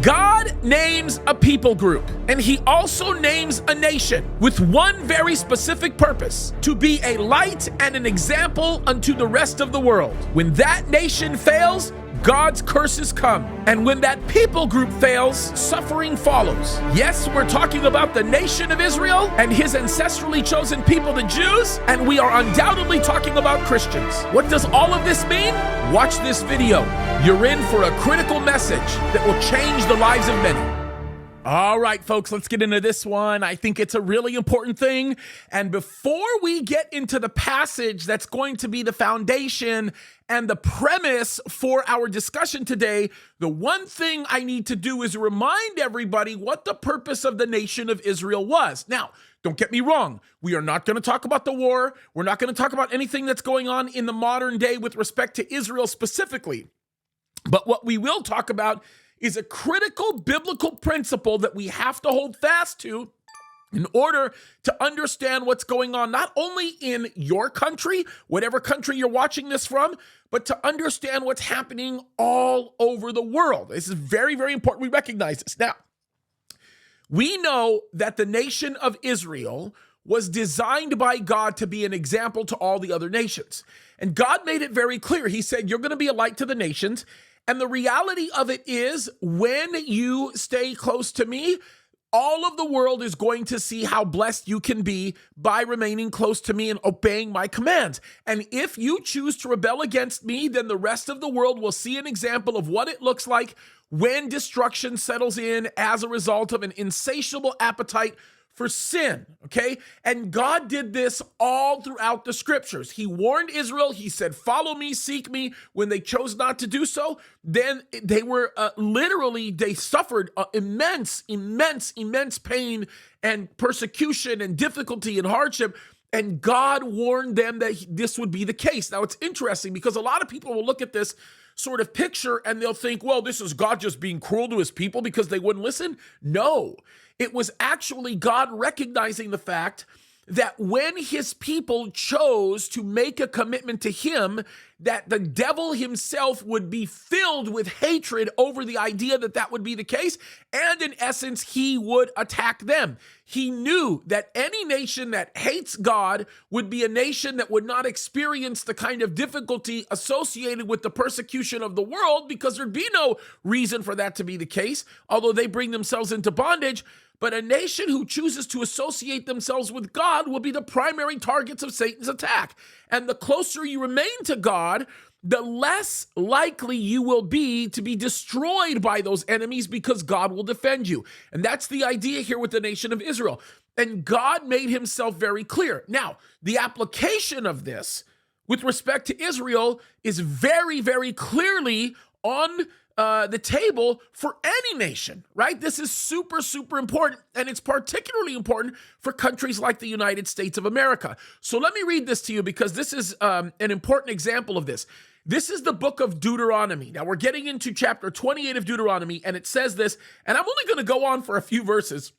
God names a people group, and he also names a nation with one very specific purpose: to be a light and an example unto the rest of the world. When that nation fails, God's curses come. And when that people group fails, suffering follows. Yes, we're talking about the nation of Israel and his ancestrally chosen people, the Jews, and we are undoubtedly talking about Christians. What does all of this mean? Watch this video. You're in for a critical message that will change the lives of many. All right, folks, let's get into this one. I think it's a really important thing. And before we get into the passage that's going to be the foundation and the premise for our discussion today, the one thing I need to do is remind everybody what the purpose of the nation of Israel was. Now, don't get me wrong. We are not going to talk about the war. We're not going to talk about anything that's going on in the modern day with respect to Israel specifically. But what we will talk about is a critical biblical principle that we have to hold fast to in order to understand what's going on, not only in your country, whatever country you're watching this from, but to understand what's happening all over the world. This is very, very important. We recognize this. Now, we know that the nation of Israel was designed by God to be an example to all the other nations. And God made it very clear. He said, you're going to be a light to the nations. And the reality of it is, when you stay close to me, all of the world is going to see how blessed you can be by remaining close to me and obeying my commands. And if you choose to rebel against me, then the rest of the world will see an example of what it looks like when destruction settles in as a result of an insatiable appetite for sin, okay? And God did this all throughout the scriptures. He warned Israel. He said, follow me, seek me. When they chose not to do so, then they were they suffered immense pain and persecution and difficulty and hardship. And God warned them that this would be the case. Now, it's interesting because a lot of people will look at this sort of picture and they'll think, well, this is God just being cruel to his people because they wouldn't listen. No, it was actually God recognizing the fact that when his people chose to make a commitment to him, that the devil himself would be filled with hatred over the idea that that would be the case. And in essence, he would attack them. He knew that any nation that hates God would be a nation that would not experience the kind of difficulty associated with the persecution of the world, because there'd be no reason for that to be the case, although they bring themselves into bondage. But a nation who chooses to associate themselves with God will be the primary targets of Satan's attack. And the closer you remain to God, the less likely you will be to be destroyed by those enemies, because God will defend you. And that's the idea here with the nation of Israel. And God made himself very clear. Now, the application of this with respect to Israel is very, very clearly on the table for any nation, right? This is super, super important, and it's particularly important for countries like the United States of America. So let me read this to you, because this is an important example of this. This is the book of Deuteronomy. Now, we're getting into chapter 28 of Deuteronomy, and it says this, and I'm only going to go on for a few verses,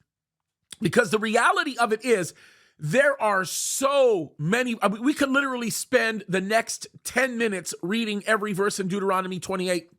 because the reality of it is, there are so many. We could literally spend the next 10 minutes reading every verse in Deuteronomy 28.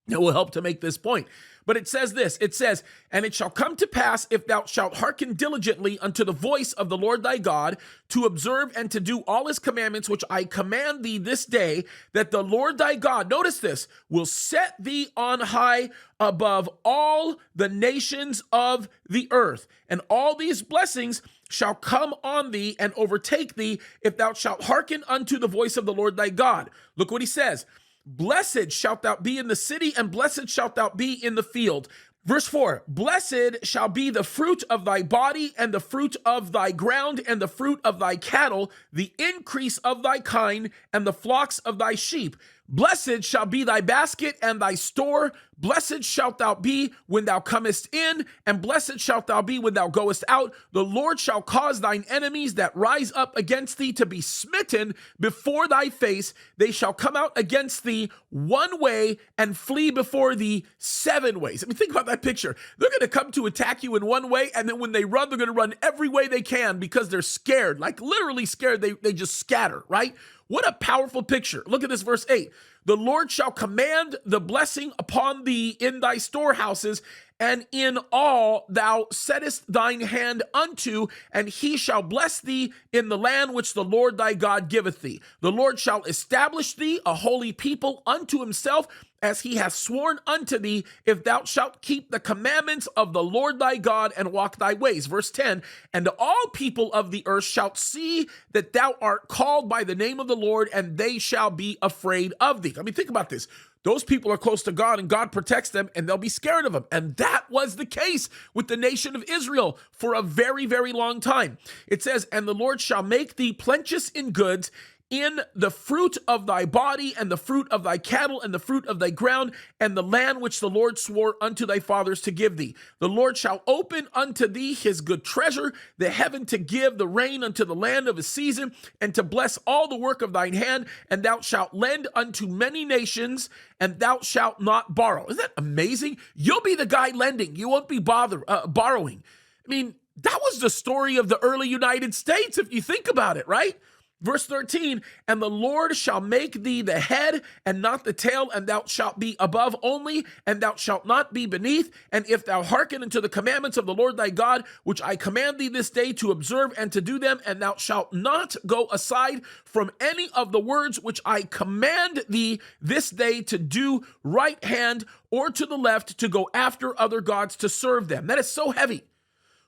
It will help to make this point. But it says this, it says, and it shall come to pass, if thou shalt hearken diligently unto the voice of the Lord thy God, to observe and to do all his commandments, which I command thee this day, that the Lord thy God, notice this, will set thee on high above all the nations of the earth. And all these blessings shall come on thee and overtake thee, if thou shalt hearken unto the voice of the Lord thy God. Look what he says. Blessed shalt thou be in the city, and blessed shalt thou be in the field. Verse 4, blessed shall be the fruit of thy body, and the fruit of thy ground, and the fruit of thy cattle, the increase of thy kind, and the flocks of thy sheep. Blessed shall be thy basket and thy store. Blessed shalt thou be when thou comest in, and blessed shalt thou be when thou goest out. The Lord shall cause thine enemies that rise up against thee to be smitten before thy face. They shall come out against thee one way and flee before thee 7 ways. I mean, think about that picture. They're going to come to attack you in one way, and then when they run, they're going to run every way they can because they're scared, like literally scared. They just scatter, right? What a powerful picture. Look at this, verse 8. The Lord shall command the blessing upon thee in thy storehouses, and in all thou settest thine hand unto, and he shall bless thee in the land which the Lord thy God giveth thee. The Lord shall establish thee a holy people unto himself, as he hath sworn unto thee, if thou shalt keep the commandments of the Lord thy God and walk thy ways. Verse 10, and all people of the earth shall see that thou art called by the name of the Lord, and they shall be afraid of thee. I mean, think about this. Those people are close to God, and God protects them, and they'll be scared of him. And that was the case with the nation of Israel for a very, very long time. It says, and the Lord shall make thee plenteous in goods, in the fruit of thy body, and the fruit of thy cattle, and the fruit of thy ground, and the land which the Lord swore unto thy fathers to give thee. The Lord shall open unto thee his good treasure, the heaven to give the rain unto the land of his season, and to bless all the work of thine hand, and thou shalt lend unto many nations, and thou shalt not borrow. Isn't that amazing? You'll be the guy lending. You won't be borrowing. I mean, that was the story of the early United States, if you think about it, right? Verse 13, and the Lord shall make thee the head and not the tail, and thou shalt be above only, and thou shalt not be beneath. And if thou hearken unto the commandments of the Lord thy God, which I command thee this day to observe and to do them, and thou shalt not go aside from any of the words which I command thee this day to do right hand or to the left, to go after other gods to serve them. That is so heavy.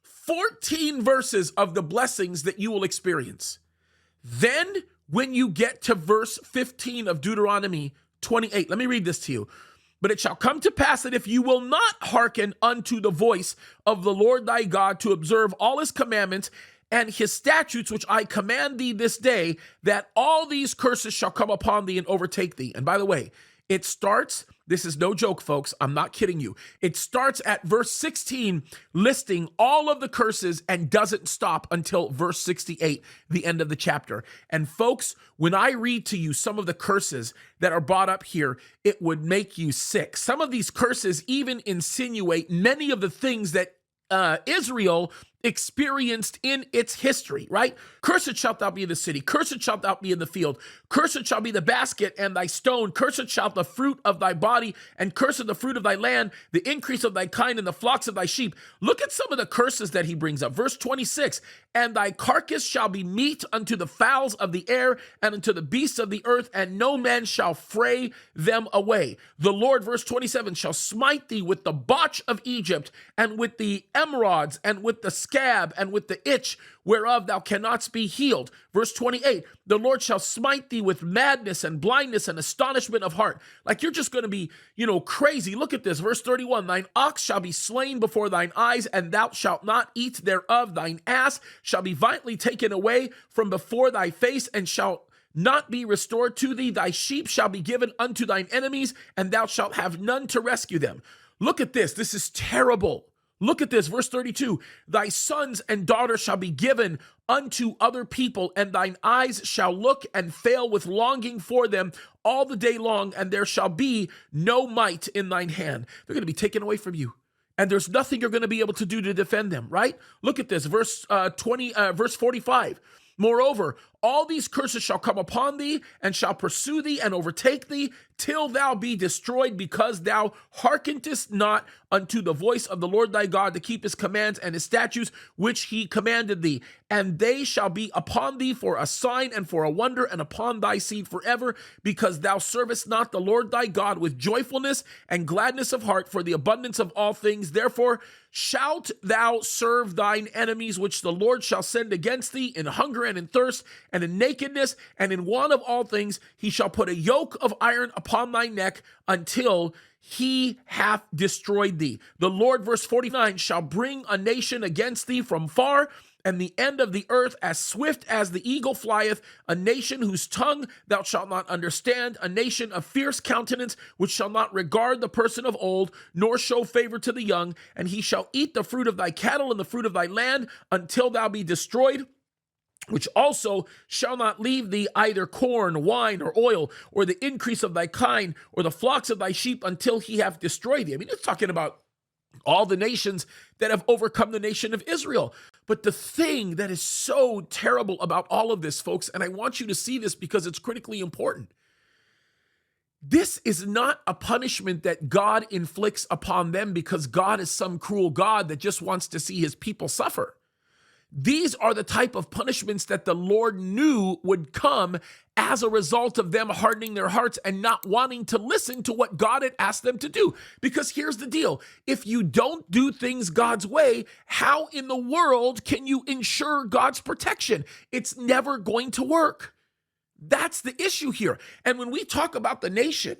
14 verses of the blessings that you will experience. Then when you get to verse 15 of Deuteronomy 28, let me read this to you. But it shall come to pass that if you will not hearken unto the voice of the Lord thy God to observe all his commandments and his statutes, which I command thee this day, that all these curses shall come upon thee and overtake thee. And by the way, it starts, this is no joke, folks, I'm not kidding you. It starts at verse 16, listing all of the curses, and doesn't stop until verse 68, the end of the chapter. And folks, when I read to you some of the curses that are brought up here, it would make you sick. Some of these curses even insinuate many of the things that Israel experienced in its history, right? Cursed shalt thou be in the city, cursed shalt thou be in the field, cursed shall be the basket and thy stone, cursed shalt the fruit of thy body, and cursed the fruit of thy land, the increase of thy kind, and the flocks of thy sheep. Look at some of the curses that he brings up. Verse 26, and thy carcass shall be meat unto the fowls of the air, and unto the beasts of the earth, and no man shall fray them away. The Lord, verse 27, shall smite thee with the botch of Egypt, and with the emerods, and with the scab, and with the itch, whereof thou cannot be healed. Verse 28, the Lord shall smite thee with madness and blindness and astonishment of heart. Like you're just going to be, crazy. Look at this. Verse 31, thine ox shall be slain before thine eyes, and thou shalt not eat thereof. Thine ass shall be violently taken away from before thy face, and shall not be restored to thee. Thy sheep shall be given unto thine enemies, and thou shalt have none to rescue them. Look at this. This is terrible. Look at this, verse 32, thy sons and daughters shall be given unto other people, and thine eyes shall look and fail with longing for them all the day long, and there shall be no might in thine hand. They're going to be taken away from you, and there's nothing you're going to be able to do to defend them, right? Look at this, verse 45. Moreover, all these curses shall come upon thee, and shall pursue thee, and overtake thee, till thou be destroyed, because thou hearkenest not unto the voice of the Lord thy God, to keep his commands and his statutes, which he commanded thee. And they shall be upon thee for a sign and for a wonder, and upon thy seed forever, because thou servest not the Lord thy God with joyfulness and gladness of heart for the abundance of all things. Therefore shalt thou serve thine enemies, which the Lord shall send against thee, in hunger and in thirst, and in nakedness, and in want of all things. He shall put a yoke of iron upon thy neck, until he hath destroyed thee. The Lord, verse 49, shall bring a nation against thee from far, and the end of the earth as swift as the eagle flieth, a nation whose tongue thou shalt not understand, a nation of fierce countenance, which shall not regard the person of old, nor show favor to the young. And he shall eat the fruit of thy cattle and the fruit of thy land, until thou be destroyed, which also shall not leave thee either corn, wine, or oil, or the increase of thy kind, or the flocks of thy sheep, until he have destroyed thee. I mean, it's talking about all the nations that have overcome the nation of Israel. But the thing that is so terrible about all of this, folks, and I want you to see this because it's critically important, this is not a punishment that God inflicts upon them because God is some cruel God that just wants to see his people suffer. These are the type of punishments that the Lord knew would come as a result of them hardening their hearts and not wanting to listen to what God had asked them to do. Because here's the deal. If you don't do things God's way, how in the world can you ensure God's protection? It's never going to work. That's the issue here. And when we talk about the nation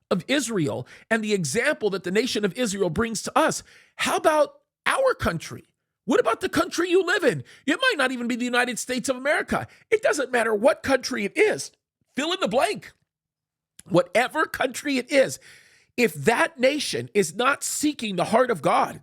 of Israel and the example that the nation of Israel brings to us, how about our country? What about the country you live in? It might not even be the United States of America. It doesn't matter what country it is. Fill in the blank. Whatever country it is, if that nation is not seeking the heart of God,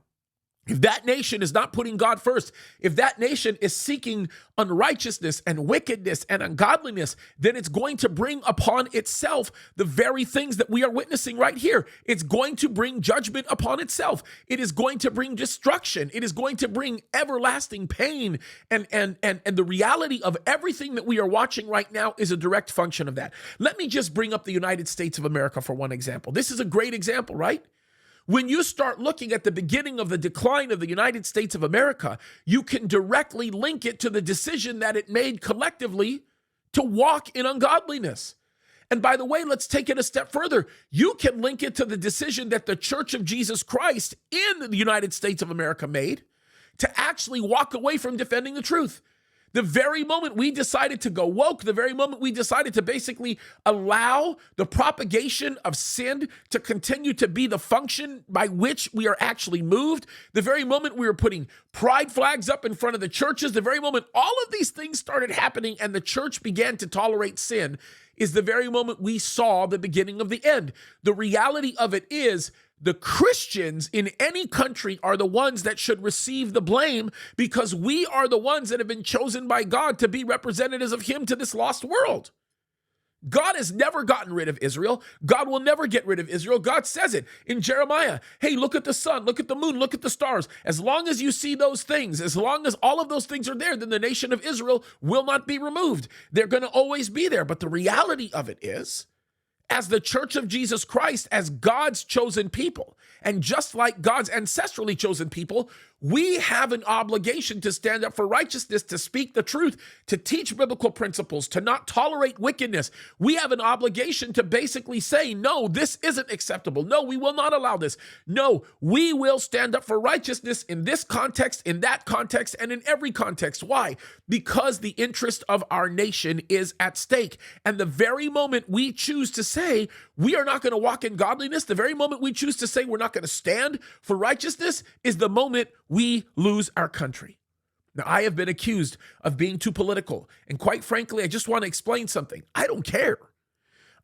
if that nation is not putting God first, if that nation is seeking unrighteousness and wickedness and ungodliness, then it's going to bring upon itself the very things that we are witnessing right here. It's going to bring judgment upon itself. It is going to bring destruction. It is going to bring everlasting pain. And the reality of everything that we are watching right now is a direct function of that. Let me just bring up the United States of America for one example. This is a great example, right? When you start looking at the beginning of the decline of the United States of America, you can directly link it to the decision that it made collectively to walk in ungodliness. And by the way, let's take it a step further. You can link it to the decision that the Church of Jesus Christ in the United States of America made to actually walk away from defending the truth. The very moment we decided to go woke, the very moment we decided to basically allow the propagation of sin to continue to be the function by which we are actually moved, the very moment we were putting pride flags up in front of the churches, the very moment all of these things started happening and the church began to tolerate sin, is the very moment we saw the beginning of the end. The reality of it is, the Christians in any country are the ones that should receive the blame because we are the ones that have been chosen by God to be representatives of him to this lost world. God has never gotten rid of Israel. God will never get rid of Israel. God says it in Jeremiah. Hey, look at the sun, look at the moon, look at the stars. As long as you see those things, as long as all of those things are there, then the nation of Israel will not be removed. They're going to always be there. But the reality of it is, as the Church of Jesus Christ, as God's chosen people, and just like God's ancestrally chosen people, we have an obligation to stand up for righteousness, to speak the truth, to teach biblical principles, to not tolerate wickedness. We have an obligation to basically say, no, this isn't acceptable. No, we will not allow this. No, we will stand up for righteousness in this context, in that context, and in every context. Why? Because the interest of our nation is at stake. And the very moment we choose to say we are not going to walk in godliness, the very moment we choose to say we're not going to stand for righteousness, is the moment we lose our country. Now, I have been accused of being too political. And quite frankly, I just want to explain something. I don't care.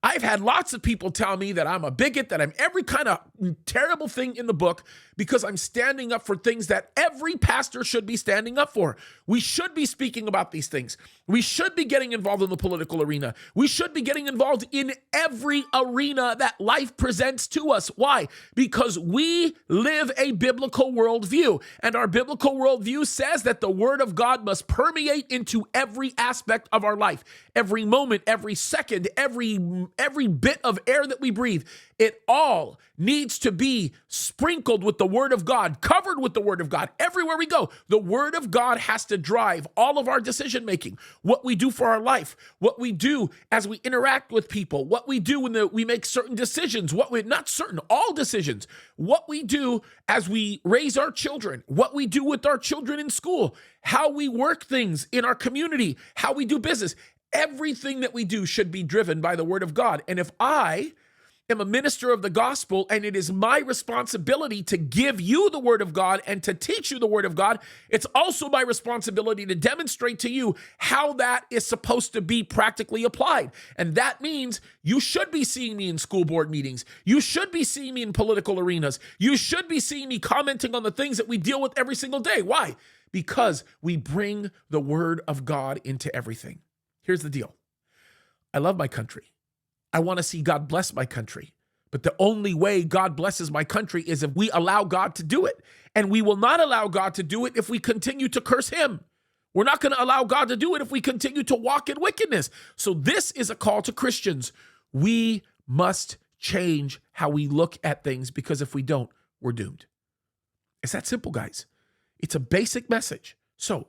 I've had lots of people tell me that I'm a bigot, that I'm every kind of terrible thing in the book because I'm standing up for things that every pastor should be standing up for. We should be speaking about these things. We should be getting involved in the political arena. We should be getting involved in every arena that life presents to us. Why? Because we live a biblical worldview, and our biblical worldview says that the word of God must permeate into every aspect of our life. Every moment, every second, every bit of air that we breathe, it all needs to be sprinkled with the word of God, covered with the word of God. Everywhere we go, the word of God has to drive all of our decision making, what we do for our life, what we do as we interact with people, what we do when we make certain decisions, all decisions, what we do as we raise our children, what we do with our children in school, how we work things in our community, how we do business. Everything that we do should be driven by the word of God. And if I am a minister of the gospel and it is my responsibility to give you the word of God and to teach you the word of God, it's also my responsibility to demonstrate to you how that is supposed to be practically applied. And that means you should be seeing me in school board meetings. You should be seeing me in political arenas. You should be seeing me commenting on the things that we deal with every single day. Why? Because we bring the word of God into everything. Here's the deal. I love my country. I want to see God bless my country. But the only way God blesses my country is if we allow God to do it. And we will not allow God to do it if we continue to curse him. We're not going to allow God to do it if we continue to walk in wickedness. So this is a call to Christians. We must change how we look at things, because if we don't, we're doomed. It's that simple, guys. It's a basic message. So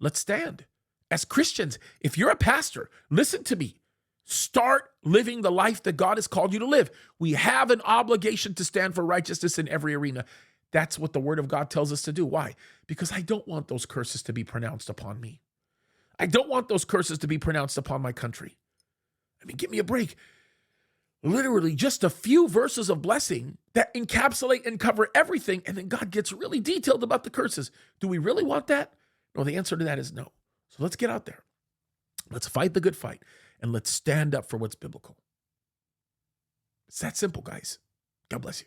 let's stand. As Christians, if you're a pastor, listen to me. Start living the life that God has called you to live. We have an obligation to stand for righteousness in every arena. That's what the word of God tells us to do. Why? Because I don't want those curses to be pronounced upon me. I don't want those curses to be pronounced upon my country. I mean, give me a break. Literally just a few verses of blessing that encapsulate and cover everything, and then God gets really detailed about the curses. Do we really want that? No, the answer to that is no. So let's get out there. Let's fight the good fight, and let's stand up for what's biblical. It's that simple, guys. God bless you.